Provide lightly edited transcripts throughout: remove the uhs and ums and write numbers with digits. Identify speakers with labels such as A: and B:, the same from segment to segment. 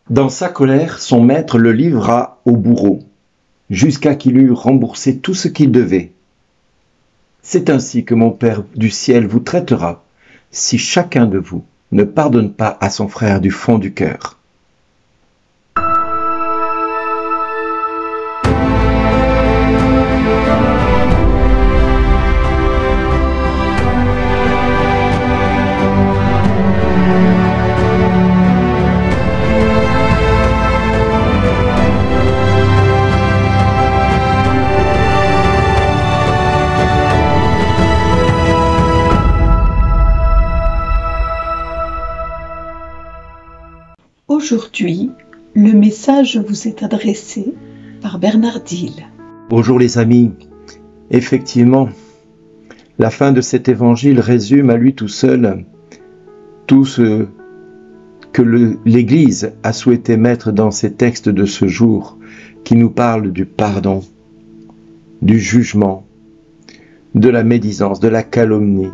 A: Dans sa colère, son maître le livra au bourreau, jusqu'à qu'il eût remboursé tout ce qu'il devait. C'est ainsi que mon Père du ciel vous traitera, si chacun de vous ne pardonne pas à son frère du fond du cœur.
B: Aujourd'hui, le message vous est adressé par Bernard Dille.
A: Bonjour les amis, effectivement, la fin de cet évangile résume à lui tout seul tout ce que l'Église a souhaité mettre dans ces textes de ce jour qui nous parlent du pardon, du jugement, de la médisance, de la calomnie,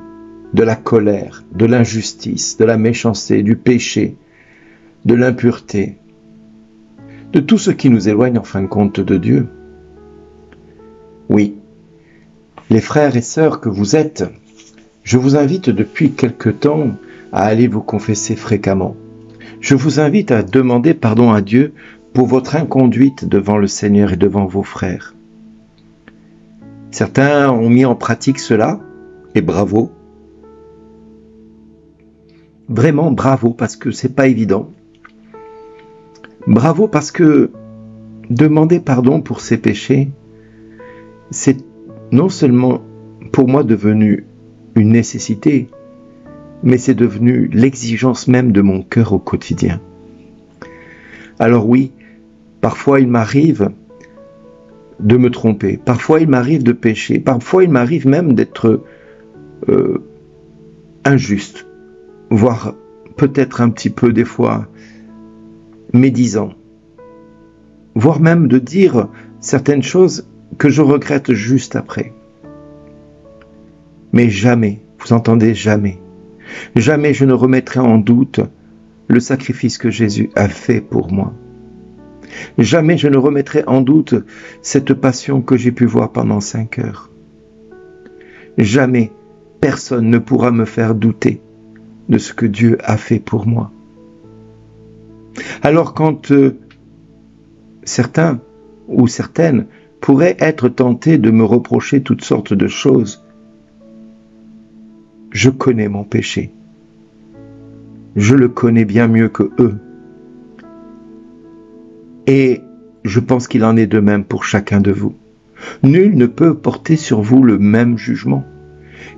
A: de la colère, de l'injustice, de la méchanceté, du péché, de l'impureté, de tout ce qui nous éloigne en fin de compte de Dieu. Oui, les frères et sœurs que vous êtes, je vous invite depuis quelque temps à aller vous confesser fréquemment. Je vous invite à demander pardon à Dieu pour votre inconduite devant le Seigneur et devant vos frères. Certains ont mis en pratique cela, et bravo. Vraiment bravo, parce que c'est pas évident. Bravo parce que demander pardon pour ses péchés, c'est non seulement pour moi devenu une nécessité, mais c'est devenu l'exigence même de mon cœur au quotidien. Alors oui, parfois il m'arrive de me tromper, parfois il m'arrive de pécher, parfois il m'arrive même d'être injuste, voire peut-être un petit peu des fois médisant, voire même de dire certaines choses que je regrette juste après. Mais jamais, vous entendez, jamais je ne remettrai en doute le sacrifice que Jésus a fait pour moi. Jamais je ne remettrai en doute cette passion que j'ai pu voir pendant 5 heures. Jamais personne ne pourra me faire douter de ce que Dieu a fait pour moi. Alors quand certains ou certaines pourraient être tentés de me reprocher toutes sortes de choses, je connais mon péché. Je le connais bien mieux que eux. Et je pense qu'il en est de même pour chacun de vous. Nul ne peut porter sur vous le même jugement,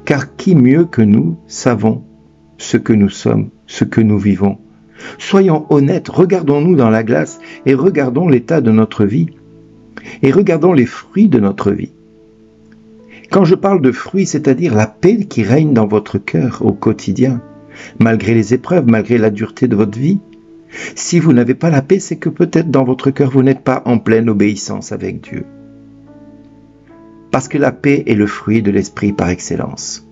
A: car qui mieux que nous savons ce que nous sommes, ce que nous vivons. Soyons honnêtes, regardons-nous dans la glace et regardons l'état de notre vie et regardons les fruits de notre vie. Quand je parle de fruits, c'est-à-dire la paix qui règne dans votre cœur au quotidien, malgré les épreuves, malgré la dureté de votre vie. Si vous n'avez pas la paix, c'est que peut-être dans votre cœur, vous n'êtes pas en pleine obéissance avec Dieu. Parce que la paix est le fruit de l'esprit par excellence.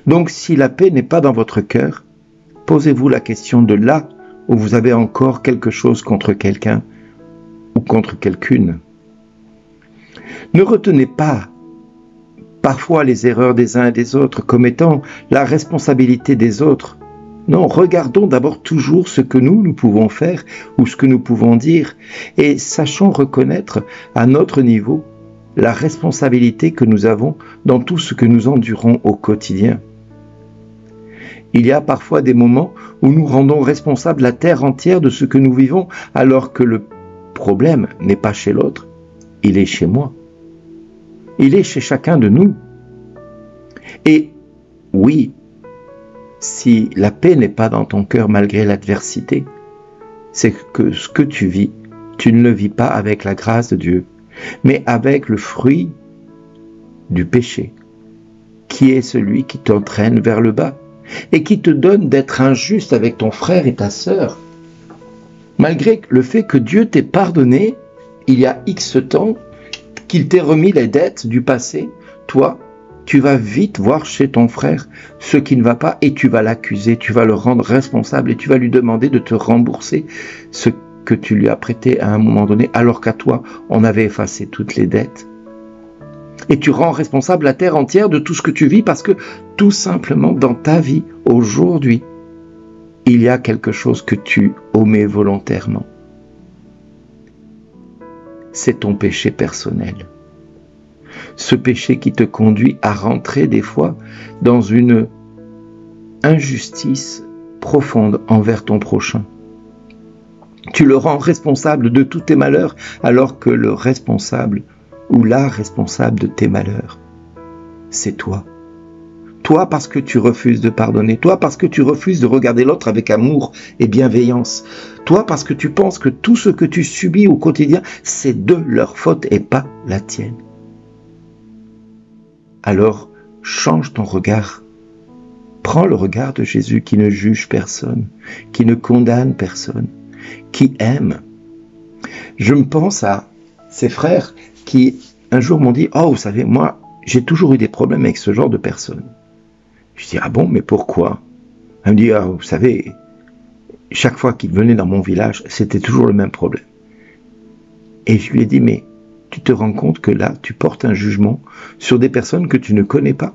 A: Donc si la paix n'est pas dans votre cœur, posez-vous la question de là où vous avez encore quelque chose contre quelqu'un ou contre quelqu'une. Ne retenez pas parfois les erreurs des uns et des autres comme étant la responsabilité des autres. Non, regardons d'abord toujours ce que nous pouvons faire ou ce que nous pouvons dire et sachons reconnaître à notre niveau la responsabilité que nous avons dans tout ce que nous endurons au quotidien. Il y a parfois des moments où nous rendons responsable la terre entière de ce que nous vivons, alors que le problème n'est pas chez l'autre, il est chez moi. Il est chez chacun de nous. Et oui, si la paix n'est pas dans ton cœur malgré l'adversité, c'est que ce que tu vis, tu ne le vis pas avec la grâce de Dieu, mais avec le fruit du péché, qui est celui qui t'entraîne vers le bas et qui te donne d'être injuste avec ton frère et ta sœur. Malgré le fait que Dieu t'ait pardonné il y a X temps, qu'il t'ait remis les dettes du passé, toi, tu vas vite voir chez ton frère ce qui ne va pas et tu vas l'accuser, tu vas le rendre responsable et tu vas lui demander de te rembourser ce que tu lui as prêté à un moment donné, alors qu'à toi, on avait effacé toutes les dettes. Et tu rends responsable la terre entière de tout ce que tu vis parce que tout simplement dans ta vie, aujourd'hui, il y a quelque chose que tu omets volontairement. C'est ton péché personnel. Ce péché qui te conduit à rentrer des fois dans une injustice profonde envers ton prochain. Tu le rends responsable de tous tes malheurs alors que le responsable ou la responsable de tes malheurs, c'est toi. Toi parce que tu refuses de pardonner, toi parce que tu refuses de regarder l'autre avec amour et bienveillance, toi parce que tu penses que tout ce que tu subis au quotidien, c'est de leur faute et pas la tienne. Alors, change ton regard. Prends le regard de Jésus qui ne juge personne, qui ne condamne personne, qui aime. Je me pense à ces frères qui un jour m'ont dit « Oh, vous savez, moi, j'ai toujours eu des problèmes avec ce genre de personnes. » Je dis « Ah bon, mais pourquoi ?» Elle me dit « Ah, vous savez, chaque fois qu'ils venaient dans mon village, c'était toujours le même problème. » Et je lui ai dit « Mais tu te rends compte que là, tu portes un jugement sur des personnes que tu ne connais pas ?»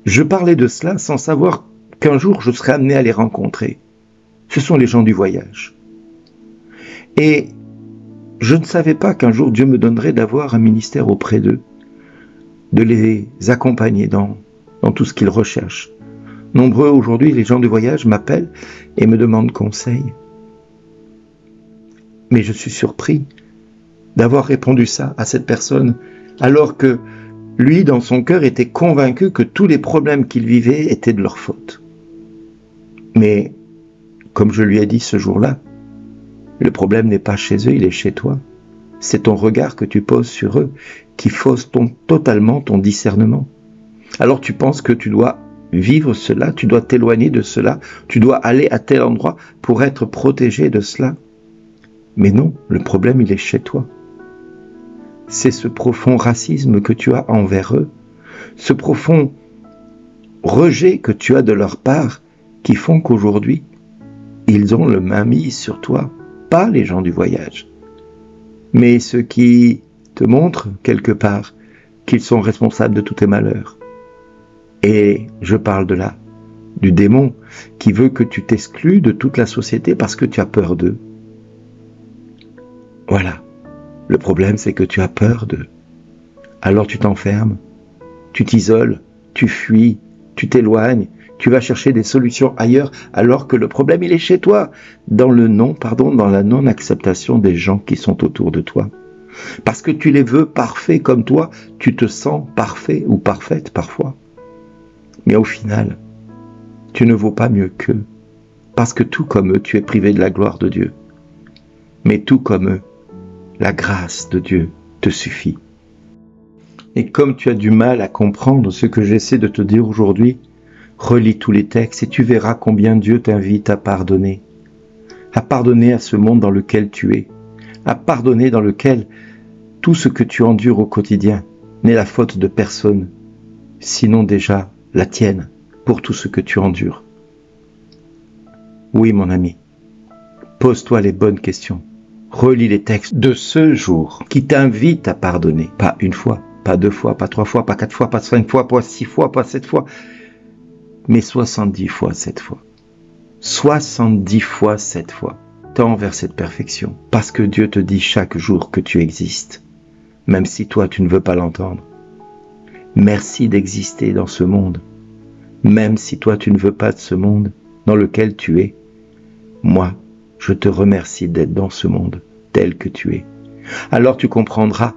A: Je parlais de cela sans savoir qu'un jour je serais amené à les rencontrer. Ce sont les gens du voyage. Et je ne savais pas qu'un jour Dieu me donnerait d'avoir un ministère auprès d'eux, de les accompagner dans tout ce qu'ils recherchent. Nombreux aujourd'hui, les gens du voyage m'appellent et me demandent conseil. Mais je suis surpris d'avoir répondu ça à cette personne, alors que lui, dans son cœur, était convaincu que tous les problèmes qu'il vivait étaient de leur faute. Mais, comme je lui ai dit ce jour-là, le problème n'est pas chez eux, il est chez toi. C'est ton regard que tu poses sur eux qui fausse totalement ton discernement. Alors tu penses que tu dois vivre cela, tu dois t'éloigner de cela, tu dois aller à tel endroit pour être protégé de cela. Mais non, le problème il est chez toi. C'est ce profond racisme que tu as envers eux, ce profond rejet que tu as de leur part qui font qu'aujourd'hui, ils ont le mainmise sur toi. Pas les gens du voyage, mais ceux qui te montrent quelque part qu'ils sont responsables de tous tes malheurs. Et je parle de là, du démon qui veut que tu t'exclues de toute la société parce que tu as peur d'eux. Voilà, le problème c'est que tu as peur d'eux. Alors tu t'enfermes, tu t'isoles, tu fuis, tu t'éloignes, tu vas chercher des solutions ailleurs alors que le problème il est chez toi, dans la non-acceptation des gens qui sont autour de toi. Parce que tu les veux parfaits comme toi, tu te sens parfait ou parfaite parfois. Mais au final, tu ne vaux pas mieux qu'eux, parce que tout comme eux, tu es privé de la gloire de Dieu. Mais tout comme eux, la grâce de Dieu te suffit. Et comme tu as du mal à comprendre ce que j'essaie de te dire aujourd'hui, relis tous les textes et tu verras combien Dieu t'invite à pardonner à ce monde dans lequel tu es, à pardonner dans lequel tout ce que tu endures au quotidien n'est la faute de personne, sinon déjà la tienne pour tout ce que tu endures. Oui, mon ami, pose-toi les bonnes questions. Relis les textes de ce jour qui t'invitent à pardonner, pas une fois, pas 2 fois, pas 3 fois, pas 4 fois, pas 5 fois, pas 6 fois, pas 7 fois, mais 70 fois 7 fois. 70 fois 7 fois. Tends vers cette perfection. Parce que Dieu te dit chaque jour que tu existes. Même si toi tu ne veux pas l'entendre. Merci d'exister dans ce monde. Même si toi tu ne veux pas de ce monde dans lequel tu es. Moi, je te remercie d'être dans ce monde tel que tu es. Alors tu comprendras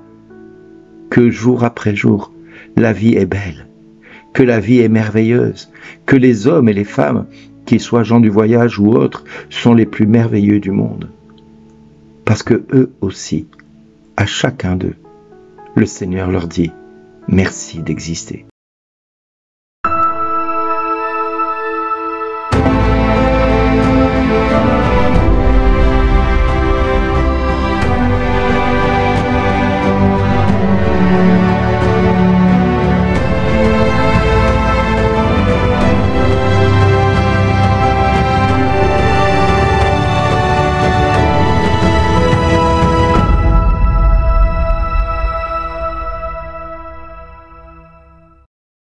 A: que jour après jour, la vie est belle. Que la vie est merveilleuse, que les hommes et les femmes, qu'ils soient gens du voyage ou autres, sont les plus merveilleux du monde. Parce que eux aussi, à chacun d'eux, le Seigneur leur dit « Merci d'exister ».